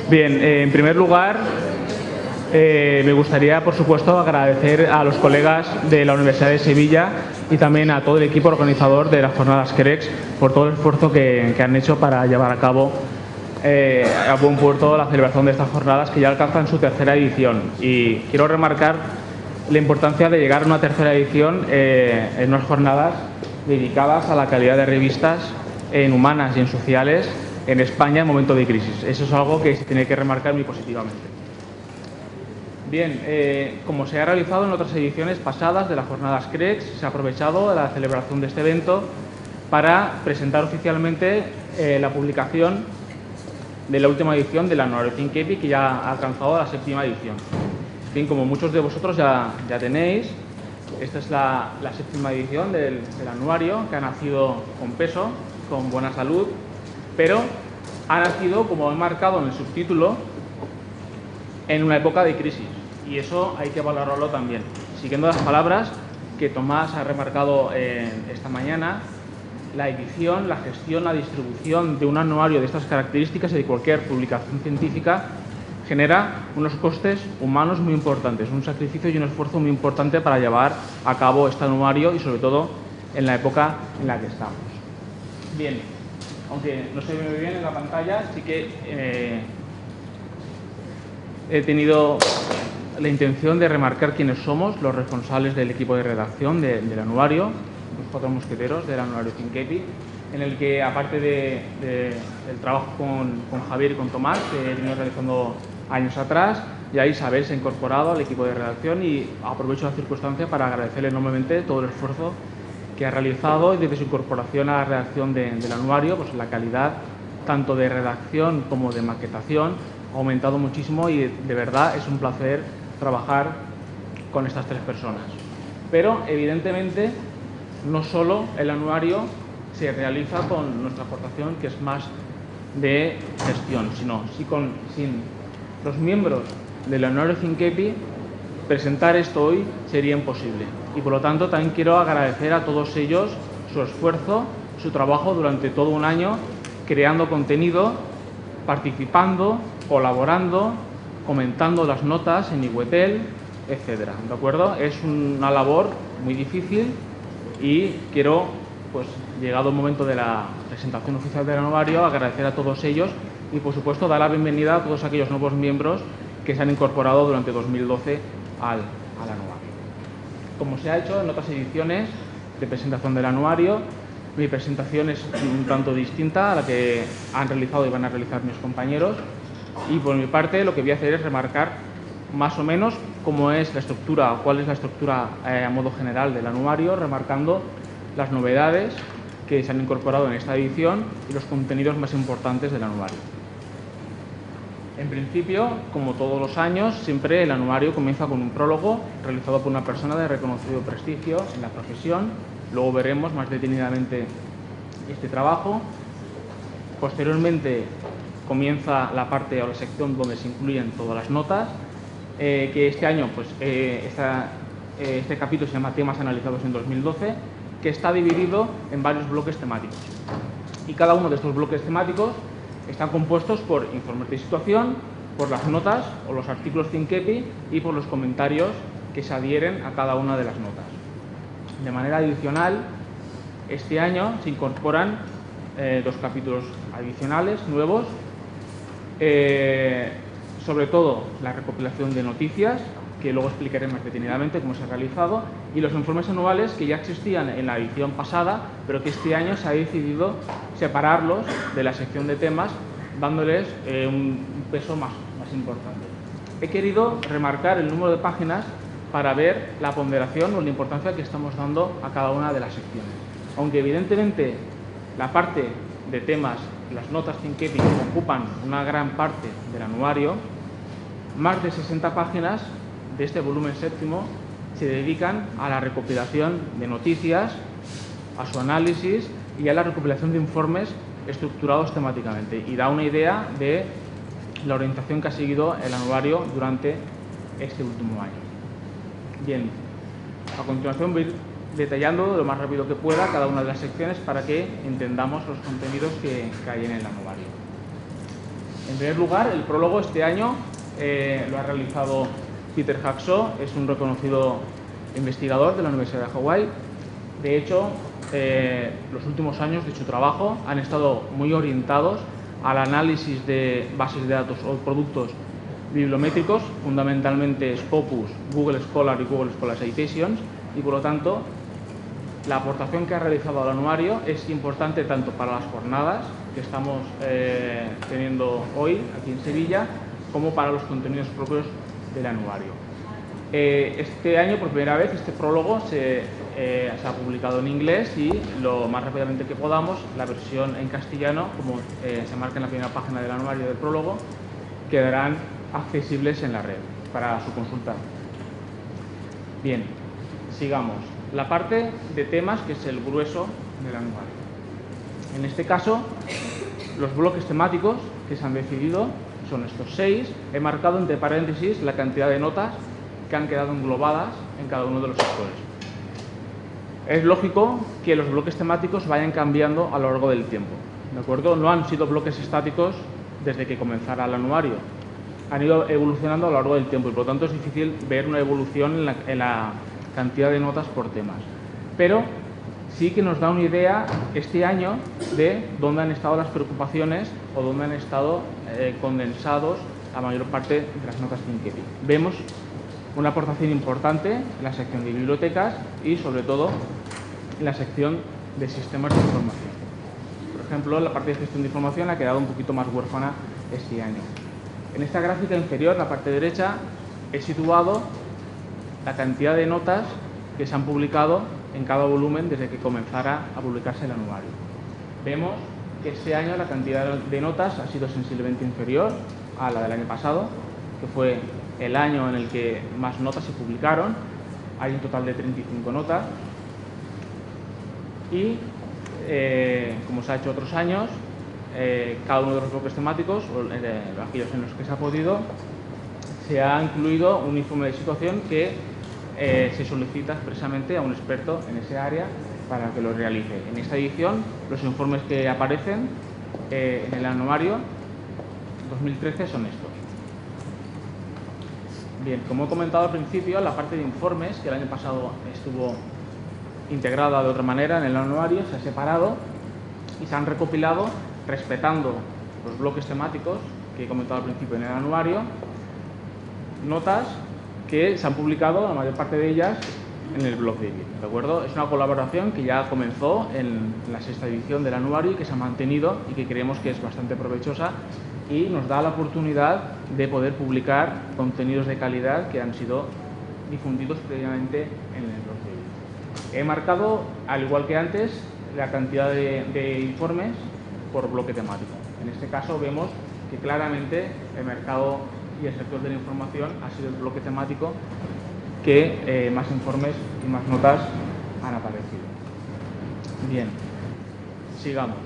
Bien, en primer lugar, me gustaría, por supuesto, agradecer a los colegas de la Universidad de Sevilla y también a todo el equipo organizador de las jornadas CREX por todo el esfuerzo que han hecho para llevar a cabo a buen puerto la celebración de estas jornadas, que ya alcanzan su tercera edición. Y quiero remarcar la importancia de llegar a una tercera edición en unas jornadas dedicadas a la calidad de revistas en humanas y en sociales en España en momento de crisis. Eso es algo que se tiene que remarcar muy positivamente. Bien, como se ha realizado en otras ediciones pasadas de las jornadas CREX, se ha aprovechado la celebración de este evento para presentar oficialmente la publicación de la última edición del anuario ThinkEpic, que ya ha alcanzado la 7ª edición. Bien, como muchos de vosotros ya tenéis, esta es la 7ª edición del anuario, que ha nacido con peso, con buena salud, pero ha nacido, como he marcado en el subtítulo, en una época de crisis, y eso hay que valorarlo también. Siguiendo las palabras que Tomás ha remarcado esta mañana, la edición, la gestión, la distribución de un anuario de estas características y de cualquier publicación científica genera unos costes humanos muy importantes, un sacrificio y un esfuerzo muy importante para llevar a cabo este anuario y sobre todo en la época en la que estamos. Bien, aunque no se ve muy bien en la pantalla, sí que he tenido la intención de remarcar quiénes somos los responsables del equipo de redacción del anuario, los 4 mosqueteros del anuario ThinkEpic, en el que, aparte del trabajo con Javier y con Tomás, que he venido realizando años atrás, ya Isabel se ha incorporado al equipo de redacción, y aprovecho la circunstancia para agradecerle enormemente todo el esfuerzo que ha realizado y desde su incorporación a la redacción del anuario, pues la calidad tanto de redacción como de maquetación ha aumentado muchísimo, y de verdad es un placer trabajar con estas 3 personas. Pero evidentemente no solo el anuario se realiza con nuestra aportación, que es más de gestión, sino sin los miembros del anuario ThinkEpic, presentar esto hoy sería imposible. Y por lo tanto también quiero agradecer a todos ellos su esfuerzo, su trabajo durante todo un año, creando contenido, participando, colaborando, comentando las notas en iWetel, etcétera. ¿De acuerdo? Es una labor muy difícil y quiero, pues, llegado el momento de la presentación oficial del anuario, agradecer a todos ellos y, por supuesto, dar la bienvenida a todos aquellos nuevos miembros que se han incorporado durante 2012 al anuario. Como se ha hecho en otras ediciones de presentación del anuario, mi presentación es un tanto distinta a la que han realizado y van a realizar mis compañeros, y por mi parte lo que voy a hacer es remarcar más o menos cómo es la estructura, cuál es la estructura a modo general del anuario, remarcando las novedades que se han incorporado en esta edición y los contenidos más importantes del anuario. En principio, como todos los años, siempre el anuario comienza con un prólogo realizado por una persona de reconocido prestigio en la profesión. Luego veremos más detenidamente este trabajo. Posteriormente comienza la parte o la sección donde se incluyen todas las notas, que este año, pues, este capítulo se llama Temas analizados en 2012, que está dividido en varios bloques temáticos. Y cada uno de estos bloques temáticos están compuestos por informes de situación, por las notas o los artículos ThinkEpic y por los comentarios que se adhieren a cada una de las notas. De manera adicional, este año se incorporan 2 capítulos adicionales, nuevos, sobre todo la recopilación de noticias, que luego explicaré más detenidamente cómo se ha realizado, y los informes anuales que ya existían en la edición pasada, pero que este año se ha decidido separarlos de la sección de temas, dándoles un peso más importante. He querido remarcar el número de páginas para ver la ponderación o la importancia que estamos dando a cada una de las secciones. Aunque evidentemente la parte de temas, las notas ThinkEpic, ocupan una gran parte del anuario, más de 60 páginas de este volumen 7º se dedican a la recopilación de noticias, a su análisis y a la recopilación de informes estructurados temáticamente, y da una idea de la orientación que ha seguido el anuario durante este último año. Bien, a continuación voy a ir detallando lo más rápido que pueda cada una de las secciones para que entendamos los contenidos que hay en el anuario. En primer lugar, el prólogo este año lo ha realizado Peter Hacksaw, es un reconocido investigador de la Universidad de Hawái. De hecho, los últimos años de su trabajo han estado muy orientados al análisis de bases de datos o productos bibliométricos, fundamentalmente Scopus, Google Scholar y Google Scholar Citations, y por lo tanto la aportación que ha realizado al anuario es importante tanto para las jornadas que estamos teniendo hoy aquí en Sevilla, como para los contenidos propios del anuario. Este año, por primera vez, este prólogo se ha publicado en inglés y lo más rápidamente que podamos, la versión en castellano, como se marca en la primera página del anuario del prólogo, quedarán accesibles en la red para su consulta. Bien, sigamos. La parte de temas, que es el grueso del anuario. En este caso, los bloques temáticos que se han decidido son estos 6. He marcado entre paréntesis la cantidad de notas que han quedado englobadas en cada uno de los sectores. Es lógico que los bloques temáticos vayan cambiando a lo largo del tiempo, ¿de acuerdo? No han sido bloques estáticos desde que comenzara el anuario. Han ido evolucionando a lo largo del tiempo y por lo tanto es difícil ver una evolución en la cantidad de notas por temas. Pero sí que nos da una idea este año de dónde han estado las preocupaciones o dónde han estado condensados la mayor parte de las notas Thinkepic. Vemos una aportación importante en la sección de bibliotecas y sobre todo en la sección de sistemas de información. Por ejemplo, la parte de gestión de información ha quedado un poquito más huérfana este año. En esta gráfica inferior, en la parte derecha, he situado la cantidad de notas que se han publicado en cada volumen desde que comenzara a publicarse el anuario. Vemos que este año la cantidad de notas ha sido sensiblemente inferior a la del año pasado, que fue el año en el que más notas se publicaron. Hay un total de 35 notas y, como se ha hecho otros años, cada uno de los bloques temáticos, o aquellos en los que se ha podido, se ha incluido un informe de situación que se solicita expresamente a un experto en ese área para que lo realice. En esta edición, los informes que aparecen en el anuario 2013 son estos. Bien, como he comentado al principio, la parte de informes, que el año pasado estuvo integrada de otra manera en el anuario, se ha separado y se han recopilado respetando los bloques temáticos que he comentado al principio en el anuario, notas que se han publicado, la mayor parte de ellas, en el blog de Ibiza, ¿de acuerdo? Es una colaboración que ya comenzó en la 6ª edición del anuario y que se ha mantenido y que creemos que es bastante provechosa y nos da la oportunidad de poder publicar contenidos de calidad que han sido difundidos previamente en el blog de Ibiza. He marcado, al igual que antes, la cantidad de informes por bloque temático. En este caso vemos que claramente el mercado y el sector de la información ha sido el bloque temático que más informes y más notas han aparecido. Bien, sigamos.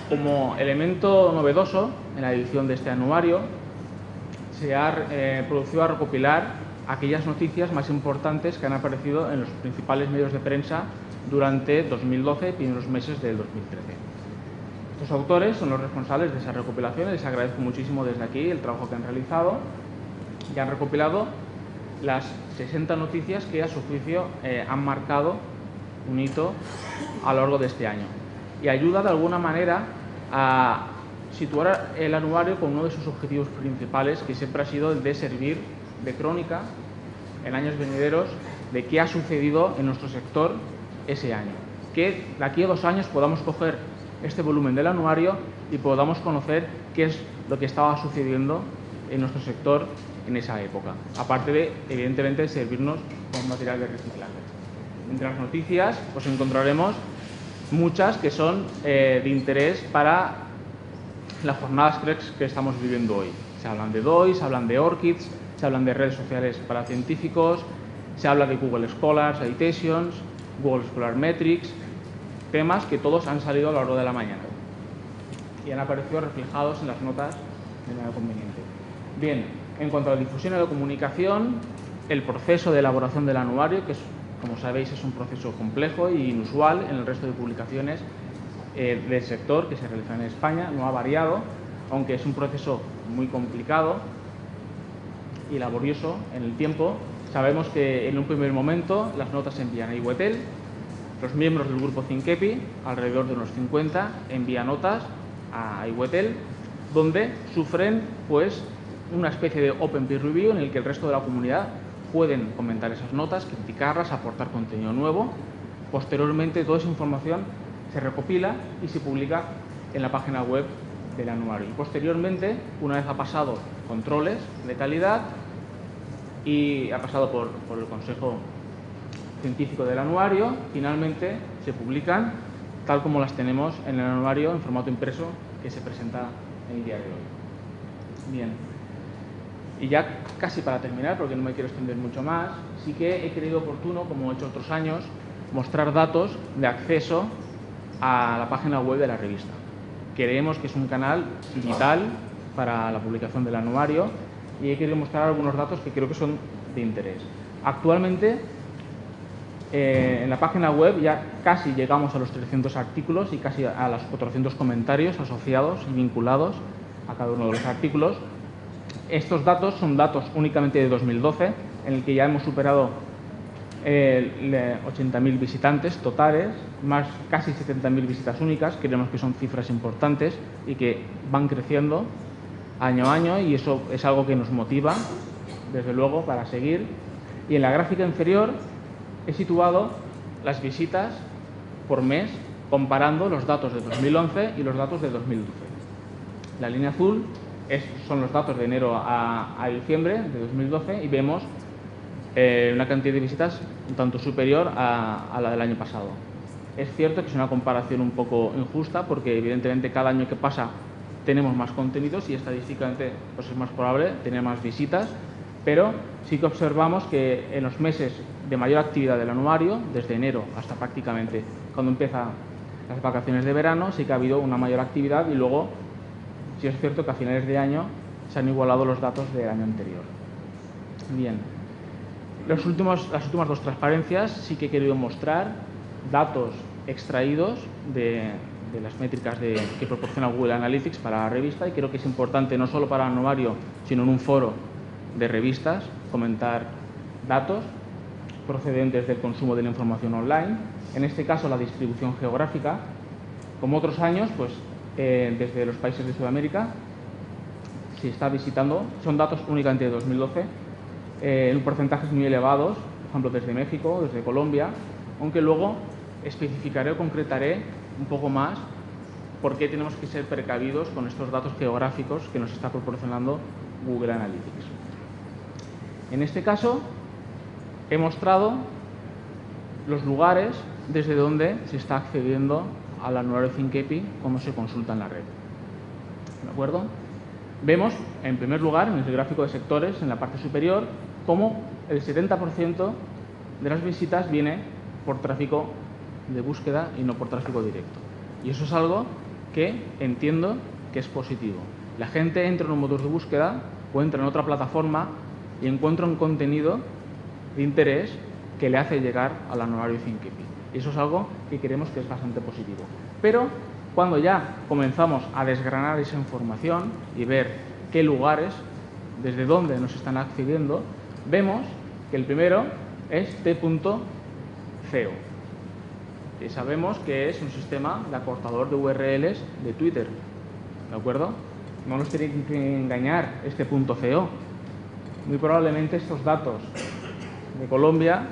Como elemento novedoso en la edición de este anuario, se ha producido a recopilar aquellas noticias más importantes que han aparecido en los principales medios de prensa durante 2012 y primeros meses del 2013. Estos autores son los responsables de esa recopilación y les agradezco muchísimo desde aquí el trabajo que han realizado y han recopilado las 60 noticias que a su juicio han marcado un hito a lo largo de este año y ayuda de alguna manera a situar el anuario con uno de sus objetivos principales, que siempre ha sido el de servir de crónica en años venideros de qué ha sucedido en nuestro sector ese año. Que de aquí a 2 años podamos coger este volumen del anuario y podamos conocer qué es lo que estaba sucediendo en nuestro sector en esa época, aparte de, evidentemente, servirnos con material de reciclaje. Entre las noticias pues encontraremos muchas que son de interés para las jornadas CREX que estamos viviendo hoy. Se hablan de DOI, se hablan de ORCIDs, se hablan de redes sociales para científicos, se habla de Google Scholar Citations, Google Scholar Metrics, temas que todos han salido a lo largo de la mañana y han aparecido reflejados en las notas de manera conveniente. Bien, en cuanto a la difusión y la comunicación, el proceso de elaboración del anuario, que es, como sabéis, es un proceso complejo e inusual en el resto de publicaciones del sector que se realizan en España, no ha variado. aunque es un proceso muy complicado y laborioso en el tiempo, sabemos que en un primer momento las notas se envían a iWetel. Los miembros del grupo ThinkEpi, alrededor de unos 50, envían notas a iWetel, donde sufren pues una especie de Open Peer Review en el que el resto de la comunidad pueden comentar esas notas, criticarlas, aportar contenido nuevo. Posteriormente, toda esa información se recopila y se publica en la página web del anuario. Y posteriormente, una vez ha pasado controles de calidad y ha pasado por el Consejo Científico del anuario, finalmente se publican tal como las tenemos en el anuario en formato impreso que se presenta en el día de hoy. Bien, y ya casi para terminar, porque no me quiero extender mucho más, sí que he creído oportuno, como he hecho otros años, mostrar datos de acceso a la página web de la revista. Creemos que es un canal vital para la publicación del anuario y he querido mostrar algunos datos que creo que son de interés. Actualmente, en la página web ya casi llegamos a los 300 artículos y casi a los 400 comentarios asociados y vinculados a cada uno de los artículos. Estos datos son datos únicamente de 2012, en el que ya hemos superado 80.000 visitantes totales, más casi 70.000 visitas únicas. Creemos que son cifras importantes y que van creciendo año a año, y eso es algo que nos motiva, desde luego, para seguir. Y en la gráfica inferior he situado las visitas por mes, comparando los datos de 2011 y los datos de 2012. La línea azul son los datos de enero a diciembre de 2012 y vemos una cantidad de visitas un tanto superior a la del año pasado. Es cierto que es una comparación un poco injusta porque evidentemente cada año que pasa tenemos más contenidos y estadísticamente pues es más probable tener más visitas, pero sí que observamos que en los meses de mayor actividad del anuario, desde enero hasta prácticamente cuando empiezan las vacaciones de verano, sí que ha habido una mayor actividad, y luego sí es cierto que a finales de año se han igualado los datos del año anterior. Bien, las últimas dos transparencias sí que he querido mostrar datos extraídos de las métricas que proporciona Google Analytics para la revista, y creo que es importante no solo para el anuario, sino en un foro de revistas, comentar datos procedentes del consumo de la información online. En este caso, la distribución geográfica. Como otros años, pues desde los países de Sudamérica se está visitando, son datos únicamente de 2012, en porcentajes muy elevados, por ejemplo desde México, desde Colombia, aunque luego especificaré o concretaré un poco más por qué tenemos que ser precavidos con estos datos geográficos que nos está proporcionando Google Analytics. En este caso, he mostrado los lugares desde donde se está accediendo al anuario ThinkEpi cuando se consulta en la red. ¿De acuerdo? Vemos, en primer lugar, en el gráfico de sectores, en la parte superior, cómo el 70% de las visitas viene por tráfico de búsqueda y no por tráfico directo. Y eso es algo que entiendo que es positivo. La gente entra en un motor de búsqueda o entra en otra plataforma y encuentra un contenido de interés que le hace llegar al anuario ThinkEpi. Y eso es algo que creemos que es bastante positivo. Pero cuando ya comenzamos a desgranar esa información y ver qué lugares, desde dónde nos están accediendo, vemos que el primero es t.co, que sabemos que es un sistema de acortador de URLs de Twitter. ¿De acuerdo? No nos tiene que engañar este .co. Muy probablemente estos datos de Colombia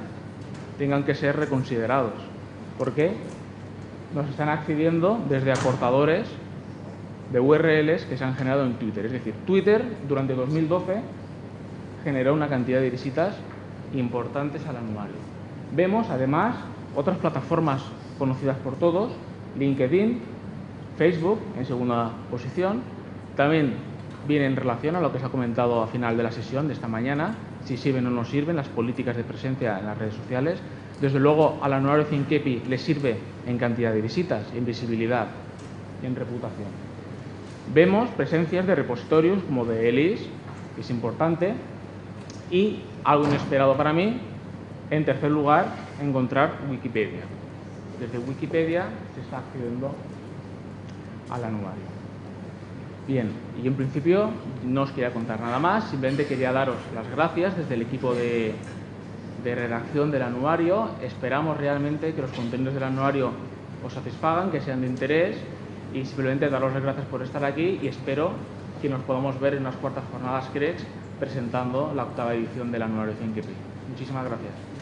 tengan que ser reconsiderados, porque nos están accediendo desde acortadores de URLs que se han generado en Twitter. Es decir, Twitter durante 2012 generó una cantidad de visitas importantes al anuario. Vemos además otras plataformas conocidas por todos, LinkedIn, Facebook en segunda posición. También viene en relación a lo que se ha comentado al final de la sesión de esta mañana, si sirven o no sirven las políticas de presencia en las redes sociales. Desde luego al anuario ThinkEpi le sirve en cantidad de visitas, en visibilidad y en reputación. Vemos presencias de repositorios como de ELIS, que es importante, y algo inesperado para mí, en tercer lugar, encontrar Wikipedia. Desde Wikipedia se está accediendo al anuario. Bien, y en principio no os quería contar nada más, simplemente quería daros las gracias desde el equipo de redacción del anuario. Esperamos realmente que los contenidos del anuario os satisfagan, que sean de interés, y simplemente daros las gracias por estar aquí y espero que nos podamos ver en unas cuartas jornadas CREX presentando la 8ª edición del anuario 100KPI. Muchísimas gracias.